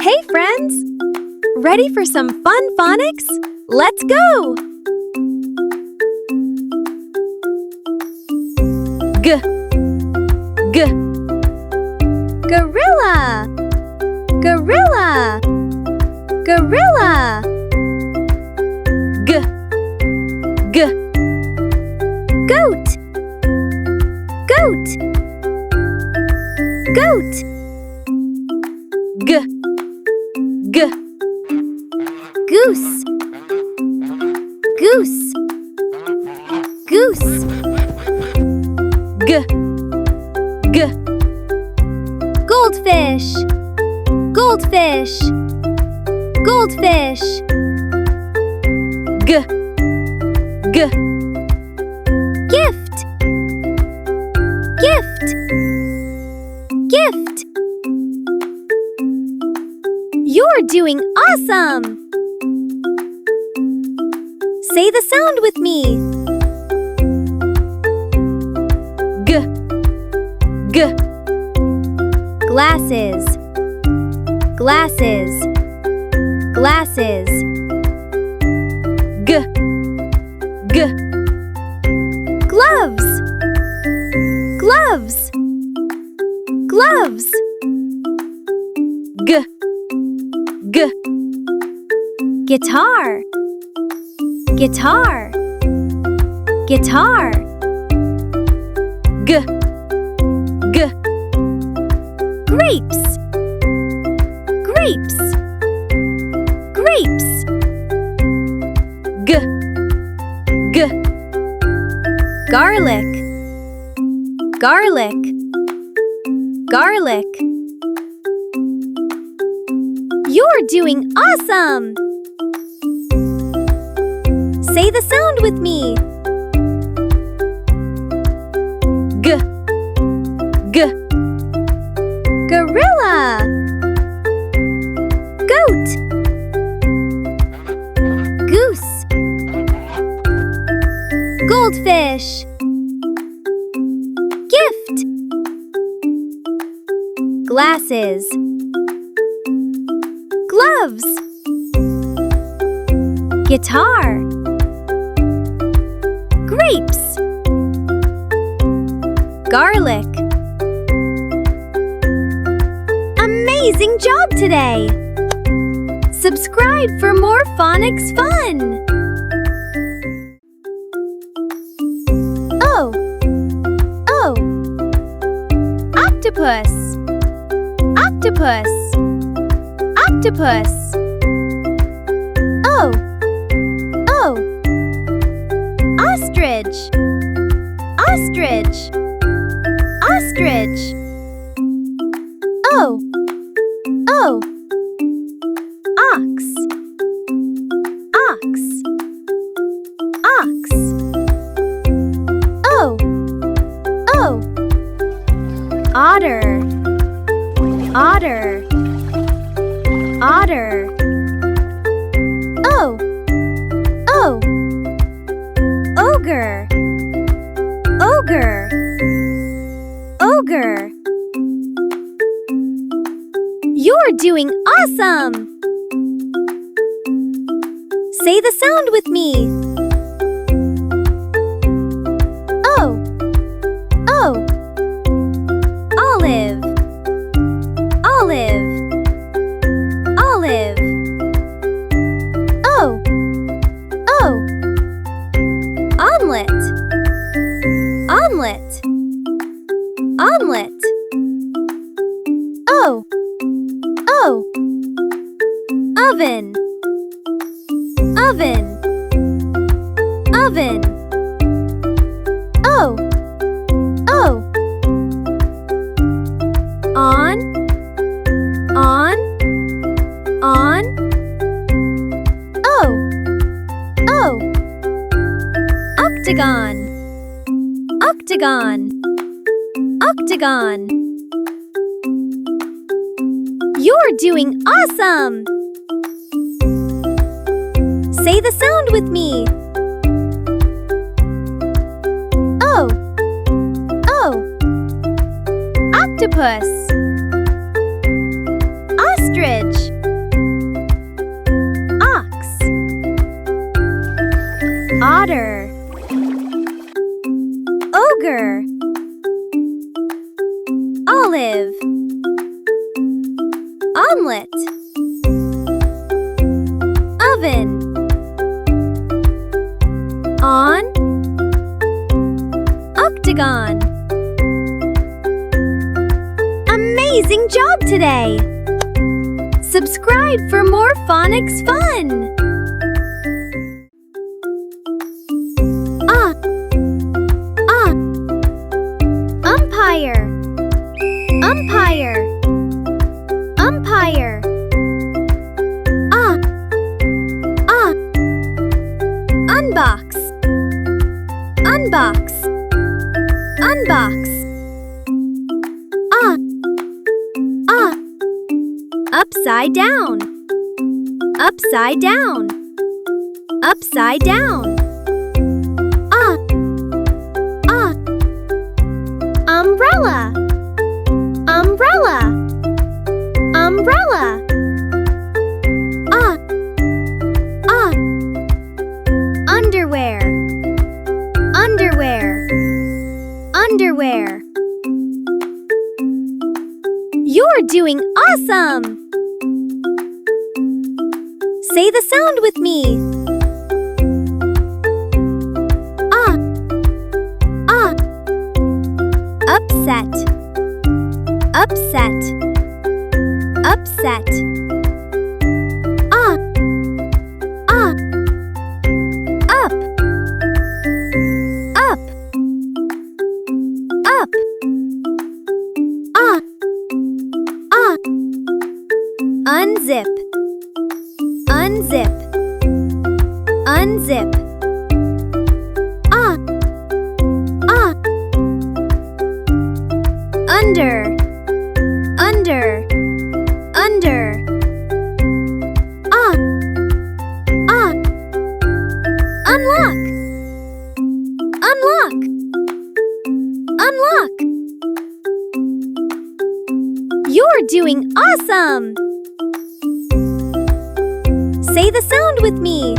Hey friends! Ready for some fun phonics? Let's go! G, g. Gorilla, gorilla, gorilla. G, g. Goat, goat, goat. G, g. Goose, goose, goose. G, g. Goldfish, goldfish, goldfish. G, g. Gift, gift, gift. You're doing awesome! Say the sound with me. G, g. Glasses, glasses, glasses. G, g. Gloves, gloves, gloves. G, g. Guitar, guitar, guitar. G, g. Grapes, grapes, grapes. G, g. Garlic, garlic, garlic. You're doing awesome! Say the sound with me. G, g. Gorilla, goat, goose, goldfish, gift, glasses, gloves, guitar, grapes, garlic. Amazing job today! Subscribe for more phonics fun! O, O. Octopus, octopus, octopus. O, O. Ostrich, ostrich, ostrich. O, O. Ox, ox, ox. O, O. Otter, otter, otter. O, O. Ogre, ogre, ogre. You're doing awesome! Say the sound with me. O, O. Olive, olive, olive. O, O. Omelet, omelet, omelet. O, O. Oven, oven, oven. O, O. On, on, on. O, O. Octagon, octagon, octagon. You're doing awesome! Say the sound with me. O, O. Octopus, ostrich, omelet. Oven. On. Octagon. Amazing job today! Subscribe for more phonics fun! Umpire. Umpire. Umpire. Unbox. Unbox. Unbox. Upside down. Upside down. Upside down. Umbrella. Umbrella. Umbrella. Underwear. Underwear. Underwear. You're doing awesome! Say the sound with me. Upset. Upset. Upset. Up. Up. Up. Unzip. Unzip. Unzip. Under. Under. Under. Unlock. Unlock. Unlock. You're doing awesome! Say the sound with me.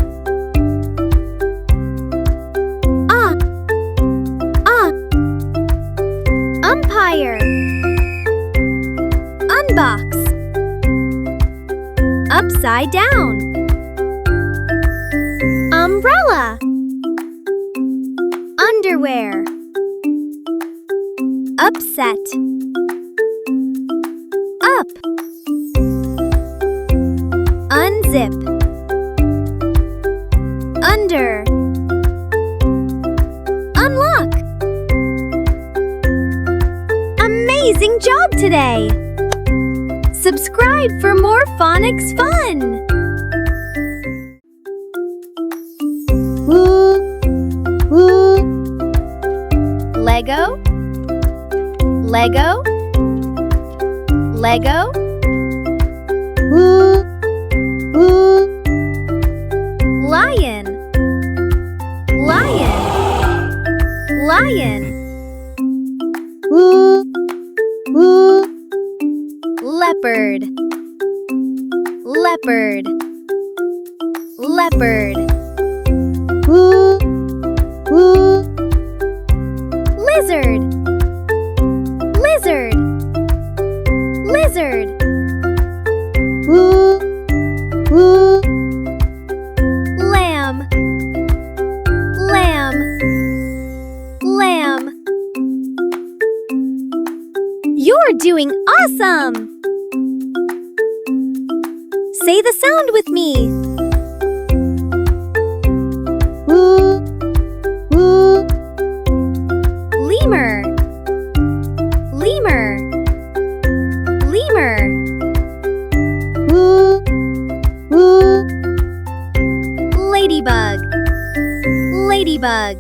Umpire. Unbox. Upside down. Umbrella. Underwear. Upset. Up. Unzip. Under. Unlock. Amazing job today! Subscribe for more phonics fun! Lego. Lego. Lego. Lion. Lion. Lion. Leopard. Leopard. Leopard. Lizard. Lizard. Lizard. Lamb. Lamb. Lamb. You're doing awesome! Say the sound with me. Lemur. Lemur. Lemur. Ladybug. Ladybug.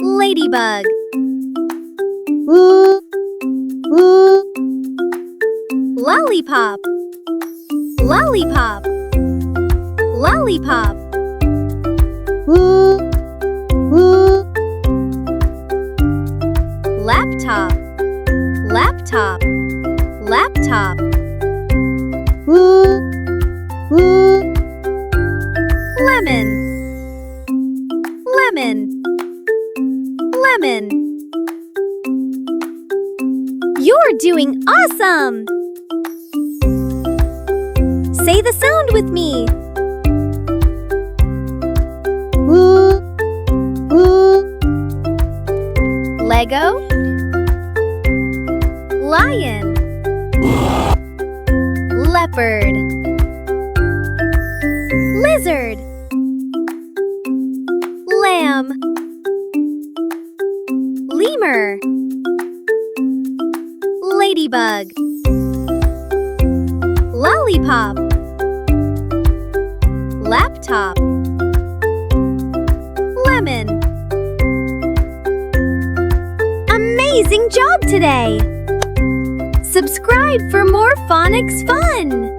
Ladybug. Lollipop. Lollipop. Lollipop. Laptop. Laptop. Laptop. Lemon. Lemon. Lemon. You're doing awesome! Say the sound with me. Lego, lion, leopard, lizard, lamb, lemur, ladybug, lollipop, laptop, lemon. Amazing job today! Subscribe for more phonics fun!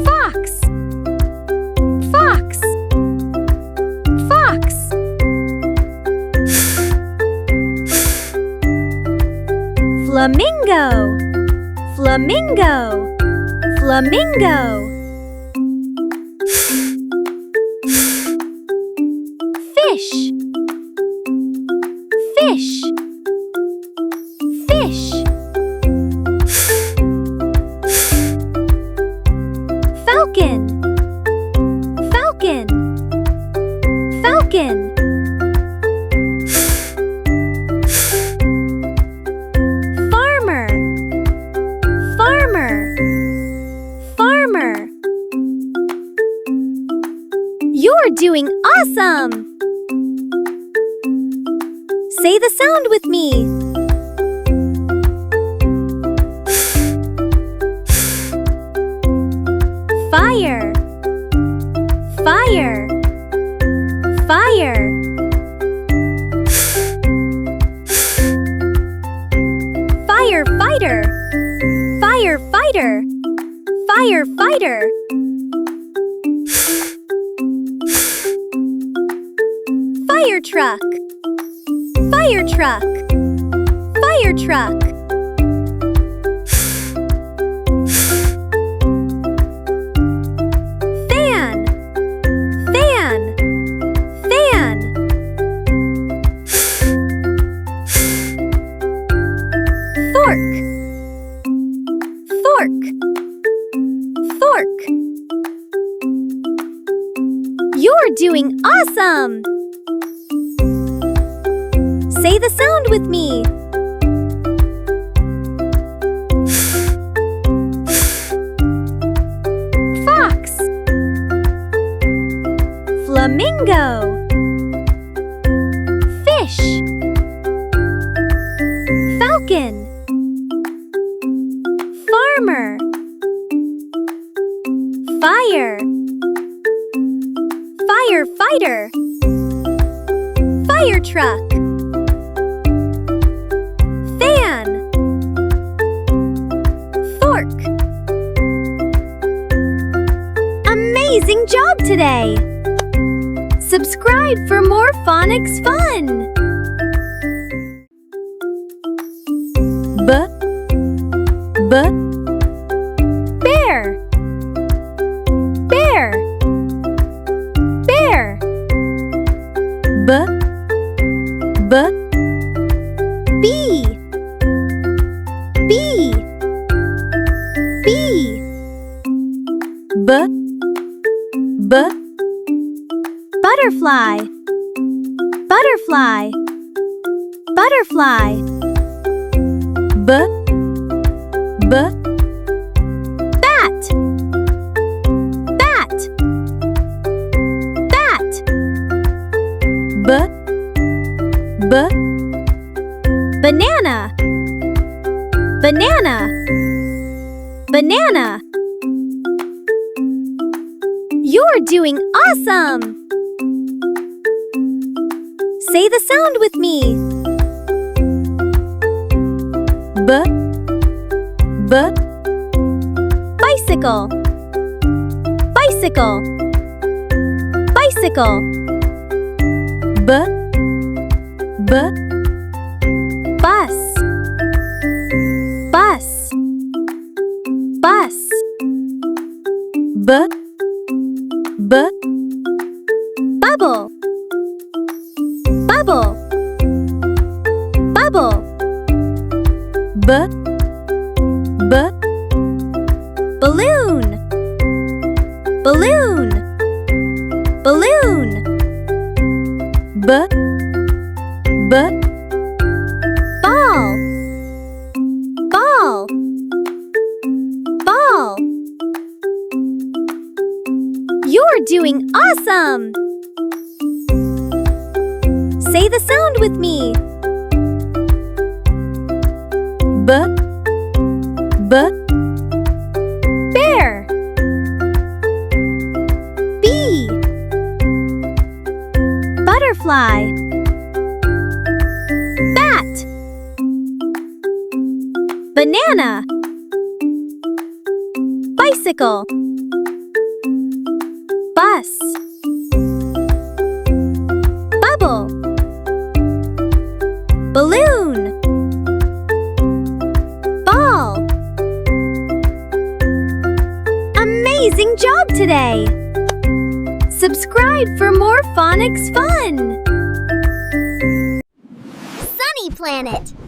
Fox, fox, fox. Flamingo, flamingo, flamingo. Fish, fish, fish. Falcon, falcon, falcon. Farmer, farmer, farmer. You're doing awesome! Say the sound with me. Fire, fire, fire. Firefighter, firefighter, firefighter. Fire truck, fire truck, fire truck. Fan, fan, fan. Fork, fork, fork. You're doing awesome! Say the sound with me. Fox, flamingo, fish, falcon, farmer, fire, firefighter, fire truck. Amazing job today! Subscribe for more phonics fun! Bear, bear, bear. Bee, bee, bee. Butterfly, butterfly, butterfly. Bat, bat, bat. Banana, banana, banana. You're doing awesome! Say the sound with me. Bicycle, bicycle, bicycle. Bus, bus, bus. Bubble, bubble, bubble. Balloon. Balloon. Balloon. Ball. Ball. Ball. You're doing awesome! Say the sound with me. Bear. Bee. Butterfly. Bat. Banana. Bicycle. Bus. Bubble. Balloon. Ball. Amazing job today! Subscribe for more phonics fun! Sunny Planet!